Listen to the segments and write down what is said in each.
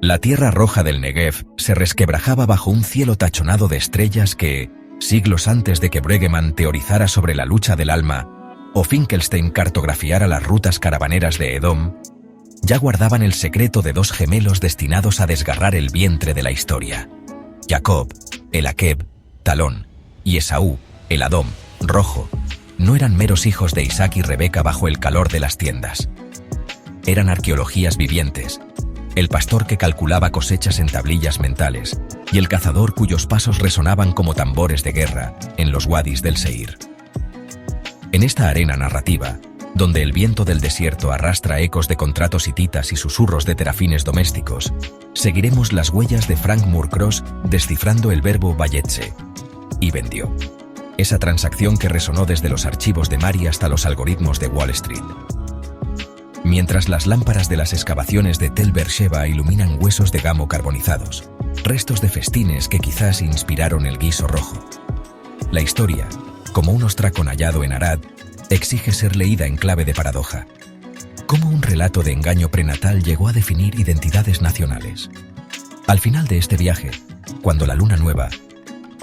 La tierra roja del Negev se resquebrajaba bajo un cielo tachonado de estrellas que, siglos antes de que Brueggemann teorizara sobre la lucha del alma o Finkelstein cartografiara las rutas caravaneras de Edom, ya guardaban el secreto de dos gemelos destinados a desgarrar el vientre de la historia. Jacob, el Akeb, Talón, y Esaú, el Adom, rojo, no eran meros hijos de Isaac y Rebeca bajo el calor de las tiendas. Eran arqueologías vivientes, el pastor que calculaba cosechas en tablillas mentales y el cazador cuyos pasos resonaban como tambores de guerra en los wadis del Seir. En esta arena narrativa, donde el viento del desierto arrastra ecos de contratos hititas y susurros de terafines domésticos, seguiremos las huellas de Frank Moorcross descifrando el verbo vayetse, y vendió. Esa transacción que resonó desde los archivos de Mari hasta los algoritmos de Wall Street. Mientras las lámparas de las excavaciones de Tel Beersheba iluminan huesos de gamo carbonizados, restos de festines que quizás inspiraron el guiso rojo. La historia, como un ostracón hallado en Arad, exige ser leída en clave de paradoja. ¿Cómo un relato de engaño prenatal llegó a definir identidades nacionales? Al final de este viaje, cuando la luna nueva,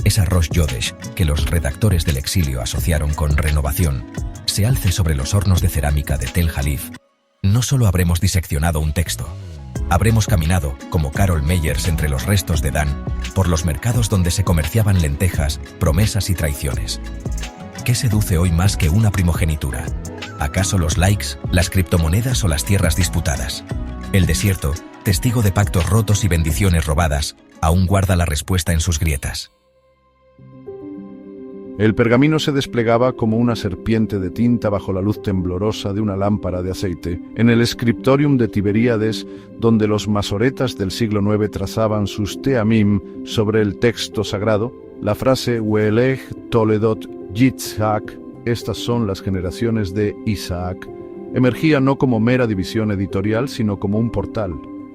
esa Rosh Yodesh que los redactores del exilio asociaron con renovación, se alce sobre los hornos de cerámica de Tel Halif, no solo habremos diseccionado un texto, habremos caminado, como Carol Meyers entre los restos de Dan, por los mercados donde se comerciaban lentejas, promesas y traiciones. ¿Qué seduce hoy más que una primogenitura? ¿Acaso los likes, las criptomonedas o las tierras disputadas? El desierto, testigo de pactos rotos y bendiciones robadas, aún guarda la respuesta en sus grietas. El pergamino se desplegaba como una serpiente de tinta bajo la luz temblorosa de una lámpara de aceite en el scriptorium de Tiberíades, donde los masoretas del siglo IX trazaban sus teamim sobre el texto sagrado. La frase Welech Toledot Yitzhak, estas son las generaciones de Isaac, emergía no como mera división editorial, sino como un portal.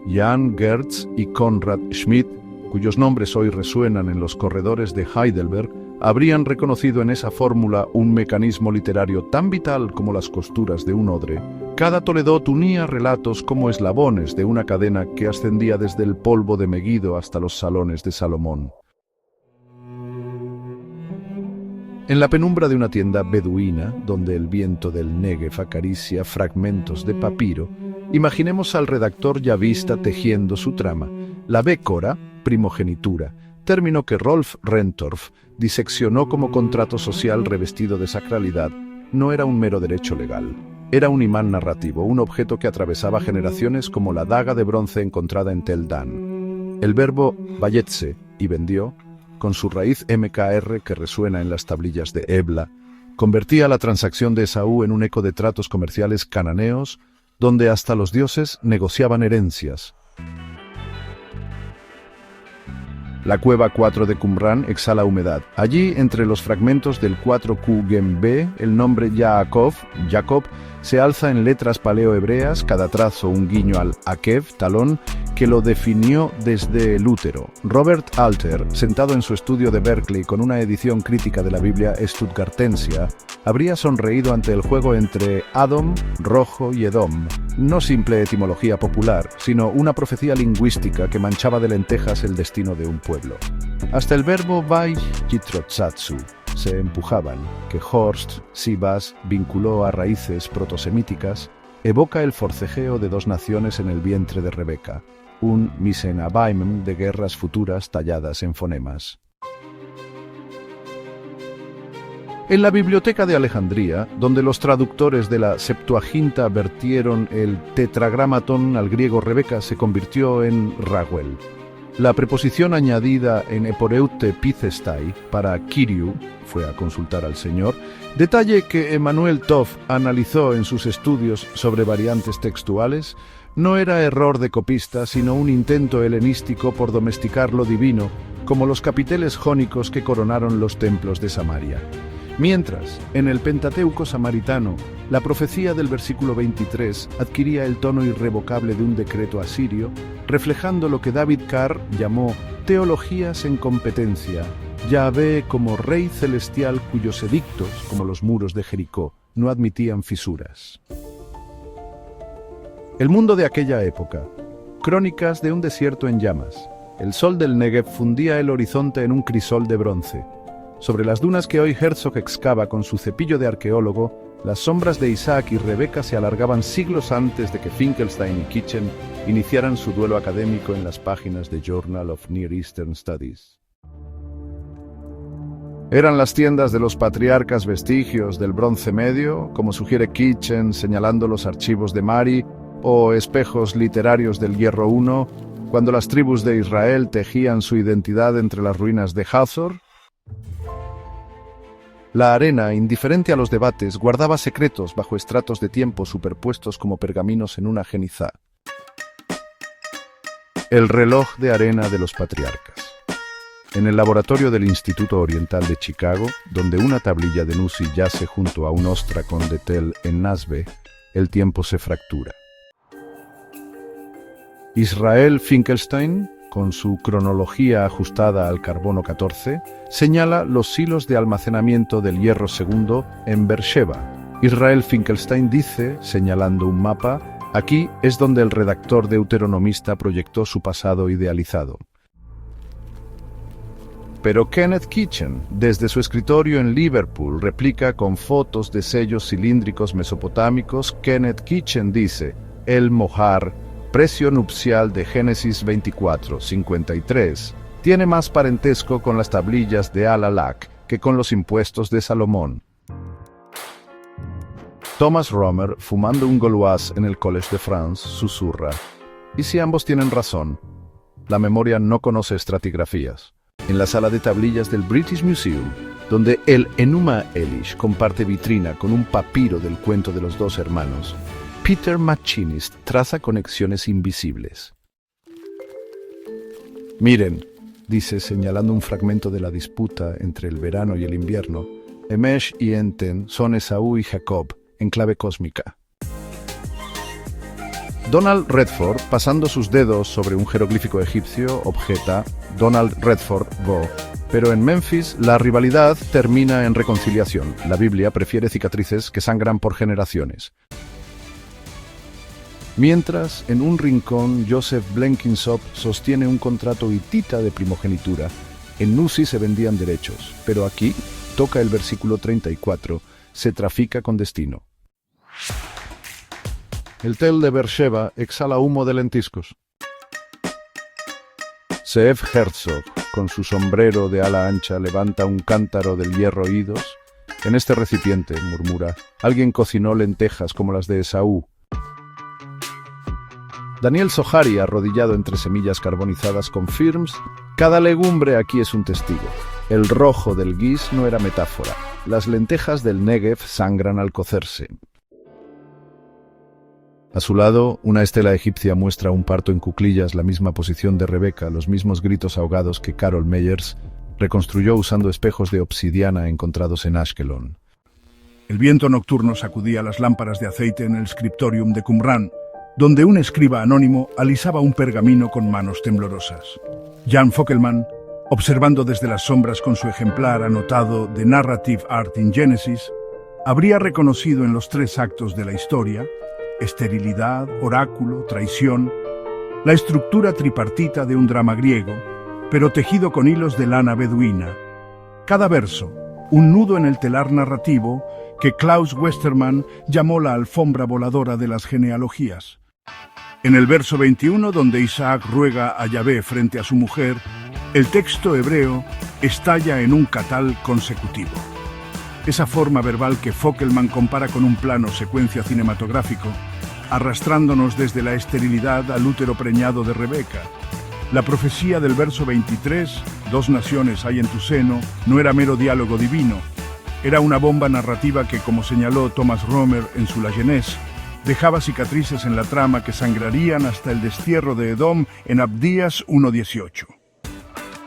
Jan Gertz y Konrad Schmidt, cuyos nombres hoy resuenan en los corredores de Heidelberg, habrían reconocido en esa fórmula un mecanismo literario tan vital como las costuras de un odre. Cada Toledot unía relatos como eslabones de una cadena que ascendía desde el polvo de Megiddo hasta los salones de Salomón. En la penumbra de una tienda beduina, donde el viento del Negev acaricia fragmentos de papiro, imaginemos al redactor yavista tejiendo su trama, la Bécora, primogenitura, término que Rolf Rentorf diseccionó como contrato social revestido de sacralidad, no era un mero derecho legal. Era un imán narrativo, un objeto que atravesaba generaciones como la daga de bronce encontrada en Tel Dan. El verbo vayetse, y vendió, con su raíz MKR que resuena en las tablillas de Ebla, convertía la transacción de Esaú en un eco de tratos comerciales cananeos, donde hasta los dioses negociaban herencias. La cueva 4 de Qumran exhala humedad. Allí, entre los fragmentos del 4Q Gem B, el nombre Yaakov, Jacob, se alza en letras paleo-hebreas, cada trazo un guiño al Akev, talón, que lo definió desde el útero. Robert Alter, sentado en su estudio de Berkeley con una edición crítica de la Biblia stuttgartensia, habría sonreído ante el juego entre Adom, rojo y Edom. No simple etimología popular, sino una profecía lingüística que manchaba de lentejas el destino de un pueblo. Hasta el verbo Vai Yitrotsatsu se empujaban, que Horst Sivas vinculó a raíces protosemíticas, evoca el forcejeo de dos naciones en el vientre de Rebeca, un Misenabaim de guerras futuras talladas en fonemas. En la biblioteca de Alejandría, donde los traductores de la Septuaginta vertieron el tetragramatón al griego, Rebeca se convirtió en Raguel. La preposición añadida en Eporeute Pithestai para Kyriou fue a consultar al Señor, detalle que Emanuel Toff analizó en sus estudios sobre variantes textuales, no era error de copista, sino un intento helenístico por domesticar lo divino, como los capiteles jónicos que coronaron los templos de Samaria. Mientras, en el Pentateuco samaritano, la profecía del versículo 23 adquiría el tono irrevocable de un decreto asirio, reflejando lo que David Carr llamó teologías en competencia, Yahvé como Rey celestial cuyos edictos, como los muros de Jericó, no admitían fisuras. El mundo de aquella época, Crónicas de un desierto en llamas. El sol del Negev fundía el horizonte en un crisol de bronce. Sobre las dunas que hoy Herzog excava con su cepillo de arqueólogo, las sombras de Isaac y Rebeca se alargaban siglos antes de que Finkelstein y Kitchen iniciaran su duelo académico en las páginas de Journal of Near Eastern Studies. ¿Eran las tiendas de los patriarcas vestigios del Bronce Medio, como sugiere Kitchen señalando los archivos de Mari, o espejos literarios del Hierro I, cuando las tribus de Israel tejían su identidad entre las ruinas de Hazor? La arena, indiferente a los debates, guardaba secretos bajo estratos de tiempo superpuestos como pergaminos en una jenizá. El reloj de arena de los patriarcas. En el laboratorio del Instituto Oriental de Chicago, donde una tablilla de Nussi yace junto a un ostracon de tel en Nasbe, el tiempo se fractura. Israel Finkelstein, con su cronología ajustada al carbono 14, señala los hilos de almacenamiento del hierro II en Beersheba. Israel Finkelstein dice, señalando un mapa, aquí es donde el redactor deuteronomista proyectó su pasado idealizado. Pero Kenneth Kitchen, desde su escritorio en Liverpool, replica con fotos de sellos cilíndricos mesopotámicos. Kenneth Kitchen dice, el mohar, precio nupcial de Génesis 24:53, tiene más parentesco con las tablillas de Al-Alak que con los impuestos de Salomón. Thomas Romer, fumando un Gauloise en el Collège de France, susurra, ¿y si ambos tienen razón? La memoria no conoce estratigrafías. En la sala de tablillas del British Museum, donde el Enuma Elish comparte vitrina con un papiro del cuento de los dos hermanos, Peter Machinist traza conexiones invisibles. Miren, dice señalando un fragmento de la disputa entre el verano y el invierno, Emesh y Enten son Esaú y Jacob, en clave cósmica. Donald Redford, pasando sus dedos sobre un jeroglífico egipcio, objeta, Donald Redford Go. Pero en Memphis la rivalidad termina en reconciliación. La Biblia prefiere cicatrices que sangran por generaciones. Mientras, en un rincón, Joseph Blenkinsop sostiene un contrato hitita de primogenitura. En Nussi se vendían derechos, pero aquí, toca el versículo 34, se trafica con destino. El tel de Beersheba exhala humo de lentiscos. Zeev Herzog, con su sombrero de ala ancha, levanta un cántaro del hierro oídos. En este recipiente, murmura, alguien cocinó lentejas como las de Esaú. Daniel Zohari, arrodillado entre semillas carbonizadas, confirma, cada legumbre aquí es un testigo. El rojo del guis no era metáfora. Las lentejas del Negev sangran al cocerse. A su lado, una estela egipcia muestra un parto en cuclillas, la misma posición de Rebeca, los mismos gritos ahogados que Carol Meyers reconstruyó usando espejos de obsidiana encontrados en Ashkelon. El viento nocturno sacudía las lámparas de aceite en el scriptorium de Qumran, donde un escriba anónimo alisaba un pergamino con manos temblorosas. Jan Fockelman, observando desde las sombras con su ejemplar anotado de Narrative Art in Genesis, habría reconocido en los 3 actos de la historia, esterilidad, oráculo, traición, la estructura tripartita de un drama griego, pero tejido con hilos de lana beduina. Cada verso, un nudo en el telar narrativo que Klaus Westermann llamó la alfombra voladora de las genealogías. En el verso 21, donde Isaac ruega a Yahvé frente a su mujer, el texto hebreo estalla en un catal consecutivo. Esa forma verbal que Fockelman compara con un plano secuencia cinematográfico, arrastrándonos desde la esterilidad al útero preñado de Rebeca. La profecía del verso 23, 2 naciones hay en tu seno, no era mero diálogo divino, era una bomba narrativa que, como señaló Thomas Romer en su La Genèse, dejaba cicatrices en la trama que sangrarían hasta el destierro de Edom en Abdías 1:18.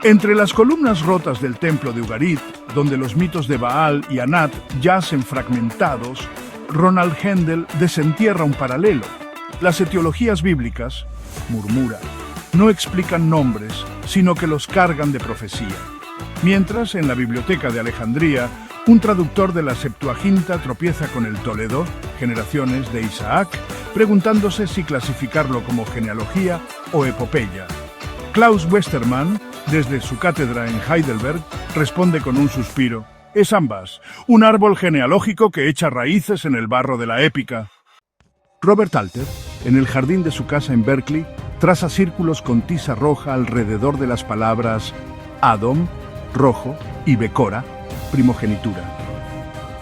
Entre las columnas rotas del templo de Ugarit, donde los mitos de Baal y Anat yacen fragmentados, Ronald Hendel desentierra un paralelo. Las etiologías bíblicas, murmura, no explican nombres, sino que los cargan de profecía. Mientras, en la biblioteca de Alejandría, un traductor de la Septuaginta tropieza con el Toledo, generaciones de Isaac, preguntándose si clasificarlo como genealogía o epopeya. Klaus Westermann, desde su cátedra en Heidelberg, responde con un suspiro: es ambas, un árbol genealógico que echa raíces en el barro de la épica. Robert Alter, en el jardín de su casa en Berkeley, traza círculos con tiza roja alrededor de las palabras Adom, rojo, y Becora, primogenitura.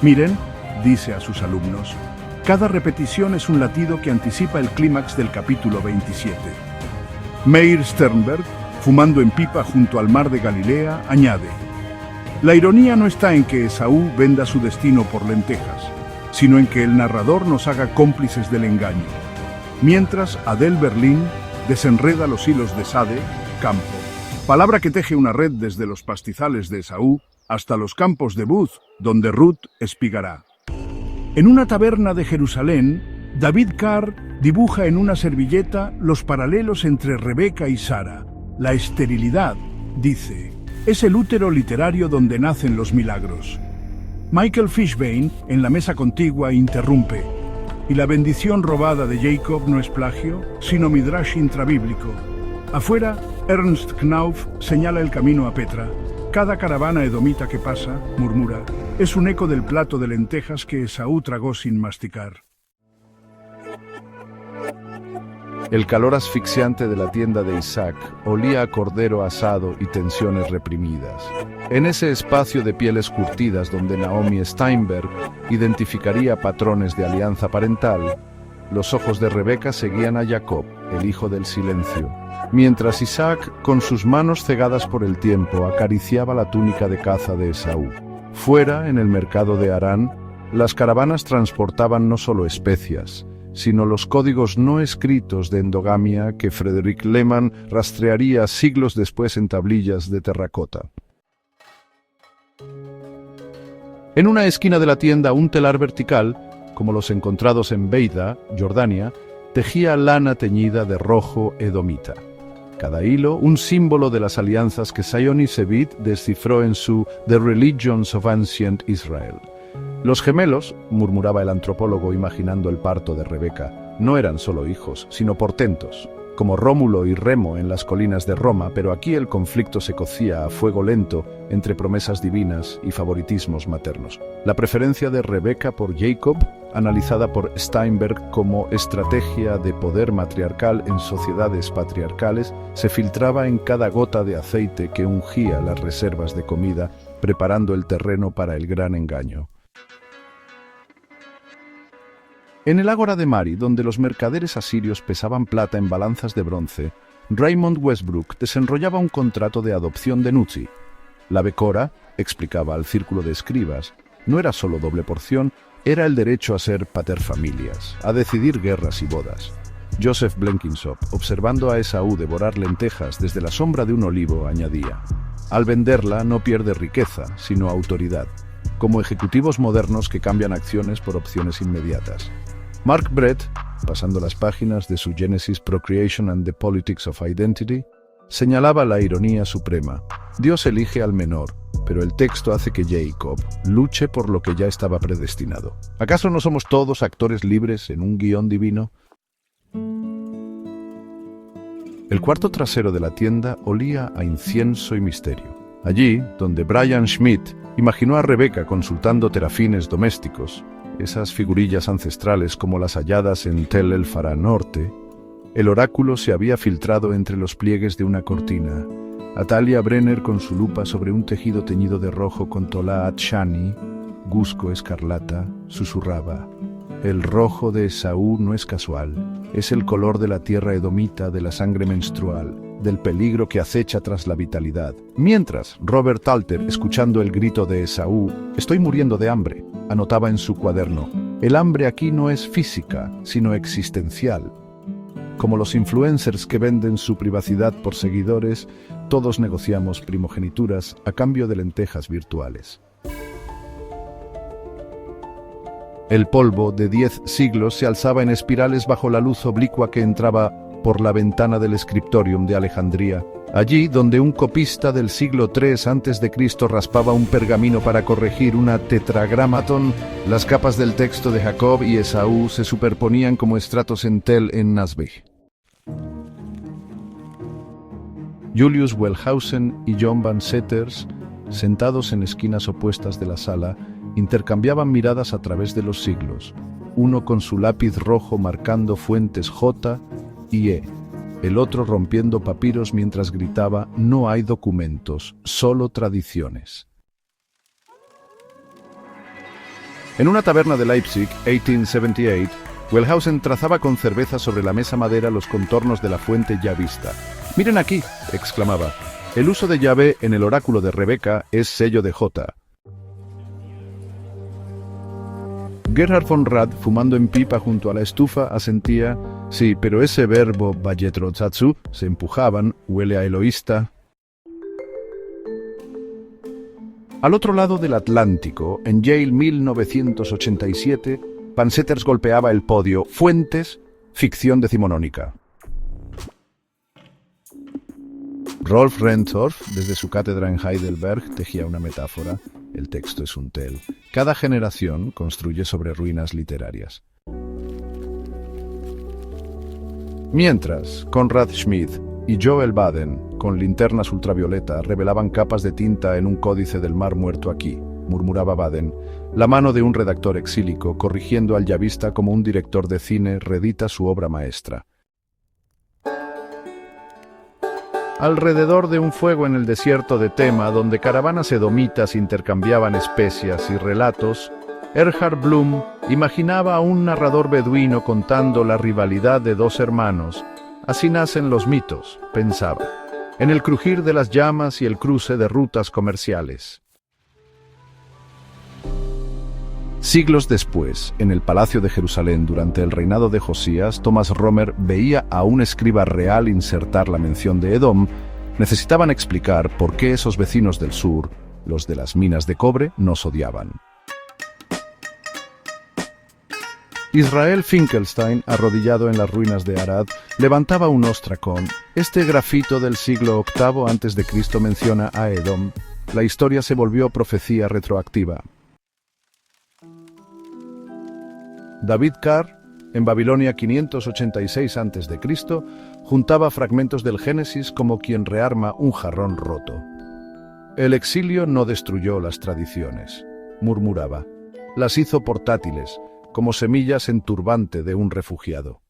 Miren, dice a sus alumnos, cada repetición es un latido que anticipa el clímax del capítulo 27. Meir Sternberg, fumando en pipa junto al mar de Galilea, añade: la ironía no está en que Esaú venda su destino por lentejas, sino en que el narrador nos haga cómplices del engaño. Mientras Adele Berlin desenreda los hilos de Sade, campo, palabra que teje una red desde los pastizales de Esaú hasta los campos de Buz, donde Ruth espigará. En una taberna de Jerusalén, David Carr dibuja en una servilleta los paralelos entre Rebeca y Sara. La esterilidad, dice, es el útero literario donde nacen los milagros. Michael Fishbane, en la mesa contigua, interrumpe: y la bendición robada de Jacob no es plagio, sino midrash intrabíblico. Afuera, Ernst Knauf señala el camino a Petra. Cada caravana edomita que pasa, murmura, es un eco del plato de lentejas que Esaú tragó sin masticar. El calor asfixiante de la tienda de Isaac olía a cordero asado y tensiones reprimidas. En ese espacio de pieles curtidas donde Naomi Steinberg identificaría patrones de alianza parental, los ojos de Rebeca seguían a Jacob, el hijo del silencio, mientras Isaac, con sus manos cegadas por el tiempo, acariciaba la túnica de caza de Esaú. Fuera, en el mercado de Harán, las caravanas transportaban no solo especias, sino los códigos no escritos de endogamia que Frederick Lehmann rastrearía siglos después en tablillas de terracota. En una esquina de la tienda, un telar vertical, como los encontrados en Beida, Jordania, tejía lana teñida de rojo edomita. Cada hilo, un símbolo de las alianzas que Zion Sevit descifró en su The Religions of Ancient Israel. Los gemelos, murmuraba el antropólogo imaginando el parto de Rebeca, no eran solo hijos, sino portentos, como Rómulo y Remo en las colinas de Roma, pero aquí el conflicto se cocía a fuego lento entre promesas divinas y favoritismos maternos. La preferencia de Rebeca por Jacob, analizada por Steinberg como estrategia de poder matriarcal en sociedades patriarcales, se filtraba en cada gota de aceite que ungía las reservas de comida, preparando el terreno para el gran engaño. En el ágora de Mari, donde los mercaderes asirios pesaban plata en balanzas de bronce, Raymond Westbrook desenrollaba un contrato de adopción de Nutzi. La becora, explicaba al círculo de escribas, no era solo doble porción, era el derecho a ser paterfamilias, a decidir guerras y bodas. Joseph Blenkinsop, observando a Esaú devorar lentejas desde la sombra de un olivo, añadía: al venderla no pierde riqueza, sino autoridad, como ejecutivos modernos que cambian acciones por opciones inmediatas. Mark Brett, pasando las páginas de su Genesis Procreation and the Politics of Identity, señalaba la ironía suprema. Dios elige al menor, pero el texto hace que Jacob luche por lo que ya estaba predestinado. ¿Acaso no somos todos actores libres en un guión divino? El cuarto trasero de la tienda olía a incienso y misterio. Allí, donde Brian Schmidt imaginó a Rebeca consultando terafines domésticos, esas figurillas ancestrales como las halladas en Tel el Fará Norte, el oráculo se había filtrado entre los pliegues de una cortina. Atalia Brenner, con su lupa sobre un tejido teñido de rojo con Tolaat Shani, Gusco escarlata, susurraba: el rojo de Esaú no es casual, es el color de la tierra edomita, de la sangre menstrual, del peligro que acecha tras la vitalidad. Mientras, Robert Alter, escuchando el grito de Esaú, estoy muriendo de hambre, anotaba en su cuaderno: el hambre aquí no es física, sino existencial. Como los influencers que venden su privacidad por seguidores, todos negociamos primogenituras a cambio de lentejas virtuales. El polvo de 10 siglos se alzaba en espirales bajo la luz oblicua que entraba por la ventana del Scriptorium de Alejandría, allí donde un copista del siglo III a.C. raspaba un pergamino para corregir una tetragramaton. Las capas del texto de Jacob y Esaú se superponían como estratos en Tel en Nasbih. Julius Wellhausen y John Van Seters, sentados en esquinas opuestas de la sala, intercambiaban miradas a través de los siglos, uno con su lápiz rojo marcando fuentes J y E, el otro rompiendo papiros mientras gritaba: «No hay documentos, solo tradiciones». En una taberna de Leipzig, 1878, Wellhausen trazaba con cerveza sobre la mesa madera los contornos de la fuente ya vista. «Miren aquí», exclamaba, «el uso de Yahvé en el oráculo de Rebeca es sello de J». Gerhard von Rad, fumando en pipa junto a la estufa, asentía: «Sí, pero ese verbo Bayetrotzatsu, se empujaban, huele a eloísta». Al otro lado del Atlántico, en Yale 1987, Van Seters golpeaba el podio: «Fuentes, ficción decimonónica». Rolf Rentorf, desde su cátedra en Heidelberg, tejía una metáfora: «El texto es un tel. Cada generación construye sobre ruinas literarias». Mientras, Konrad Schmid y Joel Baden, con linternas ultravioleta, revelaban capas de tinta en un códice del Mar Muerto aquí, murmuraba Baden, la mano de un redactor exílico corrigiendo al yavista como un director de cine reedita su obra maestra. Alrededor de un fuego en el desierto de Tema, donde caravanas edomitas intercambiaban especias y relatos, Erhard Blum imaginaba a un narrador beduino contando la rivalidad de dos hermanos. Así nacen los mitos, pensaba, en el crujir de las llamas y el cruce de rutas comerciales. Siglos después, en el Palacio de Jerusalén durante el reinado de Josías, Thomas Romer veía a un escriba real insertar la mención de Edom. Necesitaban explicar por qué esos vecinos del sur, los de las minas de cobre, nos odiaban. Israel Finkelstein, arrodillado en las ruinas de Arad, levantaba un ostracón. Este grafito del siglo VIII a.C. menciona a Edom. La historia se volvió profecía retroactiva. David Carr, en Babilonia 586 a.C., juntaba fragmentos del Génesis como quien rearma un jarrón roto. «El exilio no destruyó las tradiciones», murmuraba. «Las hizo portátiles, como semillas en turbante de un refugiado».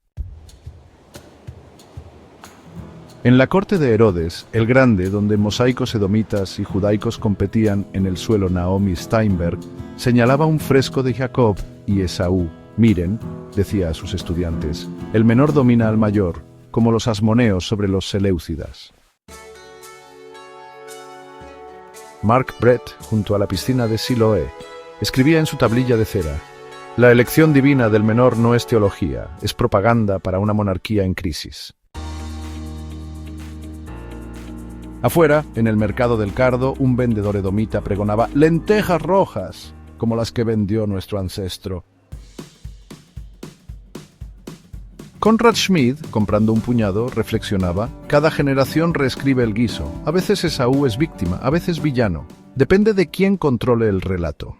En la corte de Herodes, el Grande, donde mosaicos edomitas y judaicos competían en el suelo, Naomi Steinberg señalaba un fresco de Jacob y Esaú. «Miren», decía a sus estudiantes, «el menor domina al mayor, como los asmoneos sobre los seleucidas». Mark Brett, junto a la piscina de Siloé, escribía en su tablilla de cera: «La elección divina del menor no es teología, es propaganda para una monarquía en crisis». Afuera, en el mercado del Cardo, un vendedor edomita pregonaba: «lentejas rojas, como las que vendió nuestro ancestro». Konrad Schmid, comprando un puñado, reflexionaba: «Cada generación reescribe el guiso. A veces Esaú es víctima, a veces villano. Depende de quién controle el relato».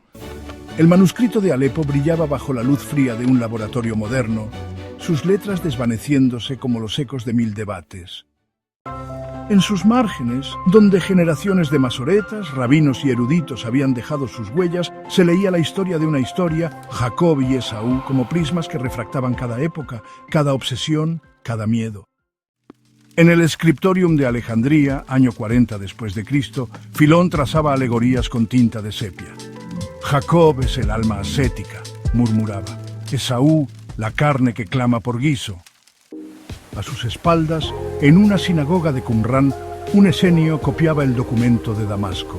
El manuscrito de Alepo brillaba bajo la luz fría de un laboratorio moderno, sus letras desvaneciéndose como los ecos de 1000 debates. En sus márgenes, donde generaciones de masoretas, rabinos y eruditos habían dejado sus huellas, se leía la historia de una historia, Jacob y Esaú, como prismas que refractaban cada época, cada obsesión, cada miedo. En el Scriptorium de Alejandría, año 40 después de Cristo, Filón trazaba alegorías con tinta de sepia. Jacob es el alma ascética, murmuraba. Esaú, la carne que clama por guiso. A sus espaldas, en una sinagoga de Qumrán, un esenio copiaba el documento de Damasco.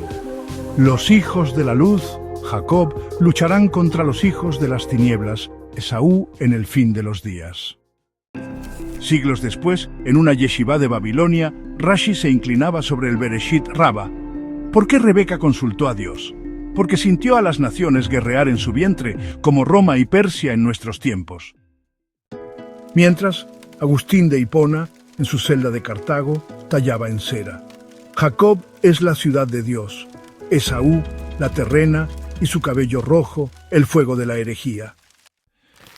Los hijos de la luz, Jacob, lucharán contra los hijos de las tinieblas, Esaú en el fin de los días. Siglos después, en una yeshivá de Babilonia, Rashi se inclinaba sobre el Bereshit Rabba. ¿Por qué Rebeca consultó a Dios? Porque sintió a las naciones guerrear en su vientre, como Roma y Persia en nuestros tiempos. Mientras, Agustín de Hipona, en su celda de Cartago, tallaba en cera. Jacob es la ciudad de Dios. Esaú, la terrena, y su cabello rojo, el fuego de la herejía.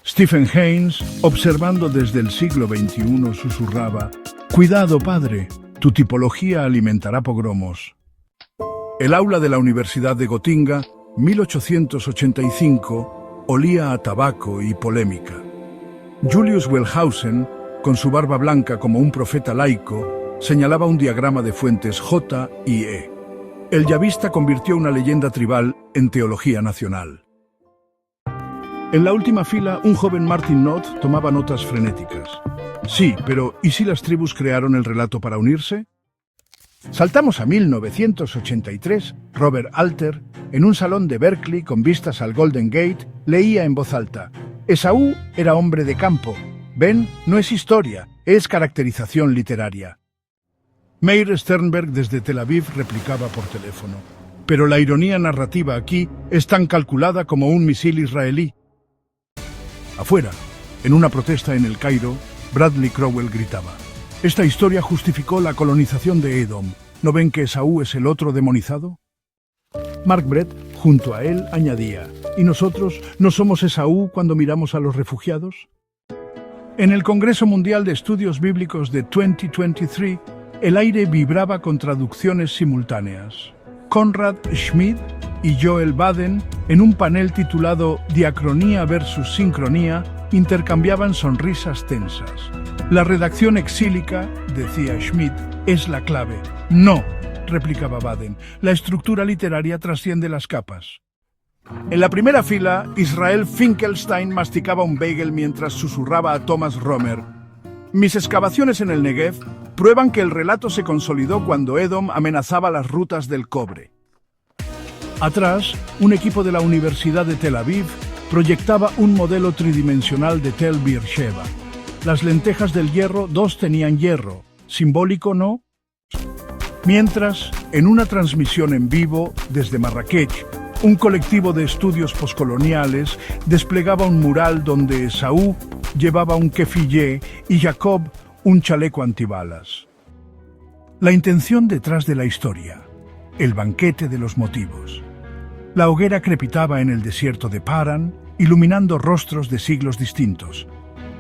Stephen Haynes, observando desde el siglo XXI, susurraba: «Cuidado, padre, tu tipología alimentará pogromos». El aula de la Universidad de Gotinga, 1885, olía a tabaco y polémica. Julius Wellhausen, con su barba blanca como un profeta laico, señalaba un diagrama de fuentes J y E. El yavista convirtió una leyenda tribal en teología nacional. En la última fila, un joven Martin Knott tomaba notas frenéticas. Sí, pero ¿y si las tribus crearon el relato para unirse? Saltamos a 1983. Robert Alter, en un salón de Berkeley con vistas al Golden Gate, leía en voz alta: Esaú era hombre de campo. Ven, no es historia, es caracterización literaria. Meir Sternberg desde Tel Aviv replicaba por teléfono: pero la ironía narrativa aquí es tan calculada como un misil israelí. Afuera, en una protesta en El Cairo, Bradley Crowell gritaba: esta historia justificó la colonización de Edom. ¿No ven que Esaú es el otro demonizado? Mark Brett, junto a él, añadía: ¿y nosotros no somos Esaú cuando miramos a los refugiados? En el Congreso Mundial de Estudios Bíblicos de 2023, el aire vibraba con traducciones simultáneas. Conrad Schmid y Joel Baden, en un panel titulado Diacronía versus Sincronía, intercambiaban sonrisas tensas. La redacción exílica, decía Schmid, es la clave. No, replicaba Baden, la estructura literaria trasciende las capas. En la primera fila, Israel Finkelstein masticaba un bagel mientras susurraba a Thomas Romer: mis excavaciones en el Negev prueban que el relato se consolidó cuando Edom amenazaba las rutas del cobre. Atrás, un equipo de la Universidad de Tel Aviv proyectaba un modelo tridimensional de Tel Beersheba. Las lentejas del hierro, dos tenían hierro. ¿Simbólico, no? Mientras, en una transmisión en vivo desde Marrakech, un colectivo de estudios poscoloniales desplegaba un mural donde Esaú llevaba un kefiyeh y Jacob un chaleco antibalas. La intención detrás de la historia, el banquete de los motivos. La hoguera crepitaba en el desierto de Paran, iluminando rostros de siglos distintos.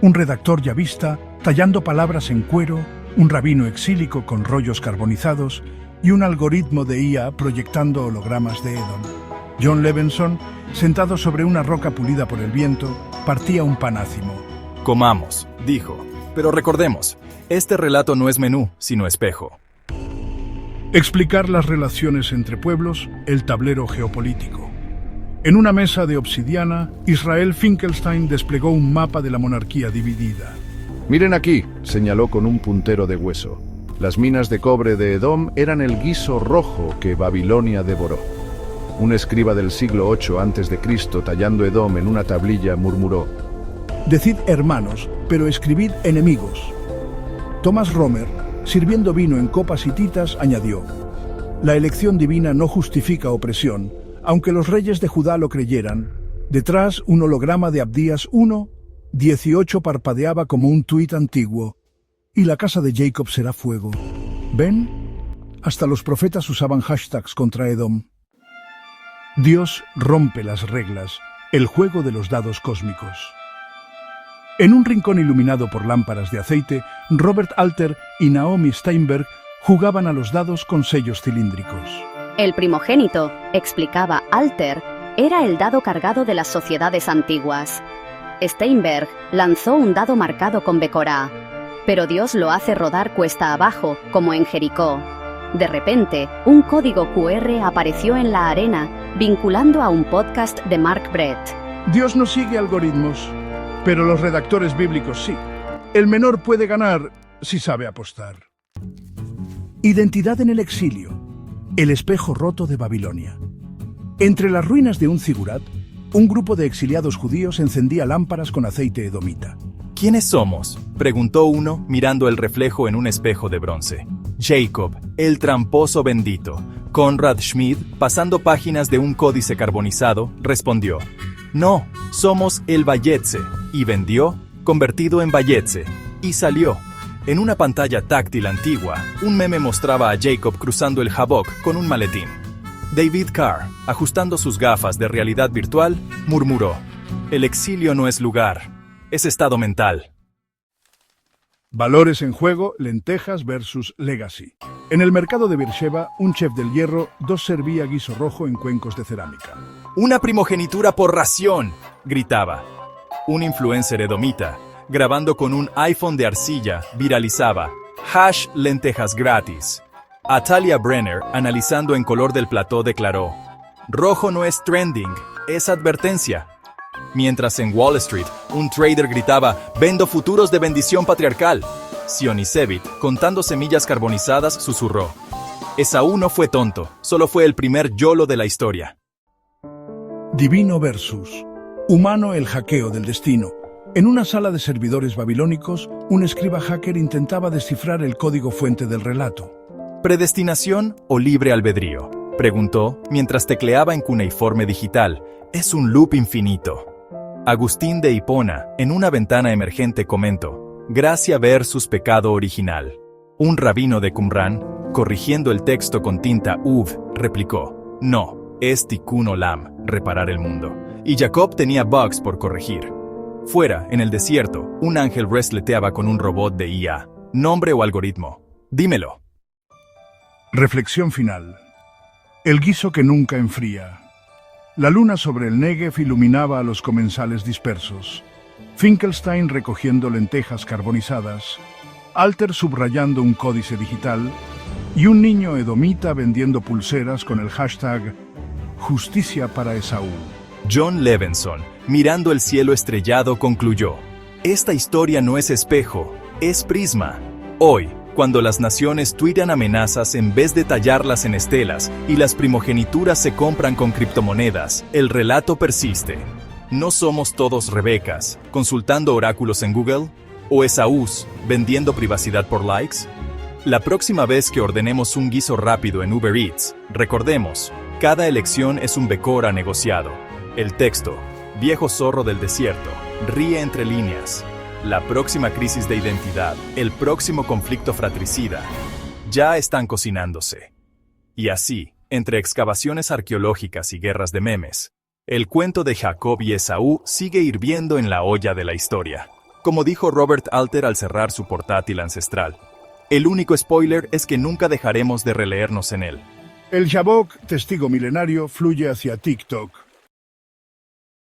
Un redactor yavista tallando palabras en cuero, un rabino exílico con rollos carbonizados y un algoritmo de IA proyectando hologramas de Edom. John Levenson, sentado sobre una roca pulida por el viento, partía un pan ácimo. Comamos, dijo. Pero recordemos, este relato no es menú, sino espejo. Explicar las relaciones entre pueblos, el tablero geopolítico. En una mesa de obsidiana, Israel Finkelstein desplegó un mapa de la monarquía dividida. Miren aquí, señaló con un puntero de hueso. Las minas de cobre de Edom eran el guiso rojo que Babilonia devoró. Un escriba del siglo VIII a.C., tallando Edom en una tablilla, murmuró: decid hermanos, pero escribid enemigos. Thomas Romer, sirviendo vino en copas hititas, añadió: la elección divina no justifica opresión, aunque los reyes de Judá lo creyeran. Detrás, un holograma de Abdías 1:18 parpadeaba como un tuit antiguo. Y la casa de Jacob será fuego. ¿Ven? Hasta los profetas usaban hashtags contra Edom. Dios rompe las reglas, el juego de los dados cósmicos. En un rincón iluminado por lámparas de aceite, Robert Alter y Naomi Steinberg jugaban a los dados con sellos cilíndricos. El primogénito, explicaba Alter, era el dado cargado de las sociedades antiguas. Steinberg lanzó un dado marcado con Becorá, pero Dios lo hace rodar cuesta abajo, como en Jericó. De repente, un código QR apareció en la arena, vinculando a un podcast de Mark Brett. Dios no sigue algoritmos, pero los redactores bíblicos sí. El menor puede ganar si sabe apostar. Identidad en el exilio. El espejo roto de Babilonia. Entre las ruinas de un zigurat, un grupo de exiliados judíos encendía lámparas con aceite edomita. ¿Quiénes somos?, preguntó uno, mirando el reflejo en un espejo de bronce. Jacob, el tramposo bendito. Conrad Schmid, pasando páginas de un códice carbonizado, respondió: no, somos el Bayetze, y vendió, convertido en Bayetze. Y salió. En una pantalla táctil antigua, un meme mostraba a Jacob cruzando el Jabbok con un maletín. David Carr, ajustando sus gafas de realidad virtual, murmuró: "El exilio no es lugar, es estado mental". Valores en juego, lentejas versus legacy. En el mercado de Beersheba, un chef del hierro 2 servía guiso rojo en cuencos de cerámica. «¡Una primogenitura por ración!», gritaba. Un influencer edomita, grabando con un iPhone de arcilla, viralizaba: #lentejas gratis. Atalia Brenner, analizando en color del plató, declaró: "Rojo no es trending, es advertencia". Mientras en Wall Street, un trader gritaba: "Vendo futuros de bendición patriarcal". Sionisevit, contando semillas carbonizadas, susurró: "Esaú no fue tonto, solo fue el primer YOLO de la historia". Divino versus humano, el hackeo del destino. En una sala de servidores babilónicos, un escriba hacker intentaba descifrar el código fuente del relato. ¿Predestinación o libre albedrío?, preguntó mientras tecleaba en cuneiforme digital. Es un loop infinito. Agustín de Hipona, en una ventana emergente, comentó: "Gracia versus pecado original". Un rabino de Qumrán, corrigiendo el texto con tinta UV, replicó: "No, es tikkun olam, reparar el mundo". Y Jacob tenía bugs por corregir. Fuera, en el desierto, un ángel wrestleteaba con un robot de IA. ¿Nombre o algoritmo? Dímelo. Reflexión final. El guiso que nunca enfría. La luna sobre el Negev iluminaba a los comensales dispersos. Finkelstein recogiendo lentejas carbonizadas, Alter subrayando un códice digital y un niño edomita vendiendo pulseras con el hashtag Justicia para Esaú. John Levenson, mirando el cielo estrellado, concluyó: "Esta historia no es espejo, es prisma". Hoy, cuando las naciones tuitean amenazas en vez de tallarlas en estelas y las primogenituras se compran con criptomonedas, el relato persiste. ¿No somos todos Rebecas, consultando oráculos en Google? ¿O Esaús, vendiendo privacidad por likes? La próxima vez que ordenemos un guiso rápido en Uber Eats, recordemos: cada elección es un becora negociado. El texto: viejo zorro del desierto, ríe entre líneas. La próxima crisis de identidad, el próximo conflicto fratricida, ya están cocinándose. Y así, entre excavaciones arqueológicas y guerras de memes, el cuento de Jacob y Esaú sigue hirviendo en la olla de la historia. Como dijo Robert Alter al cerrar su portátil ancestral: "El único spoiler es que nunca dejaremos de releernos en él". El Jabbok, testigo milenario, fluye hacia TikTok.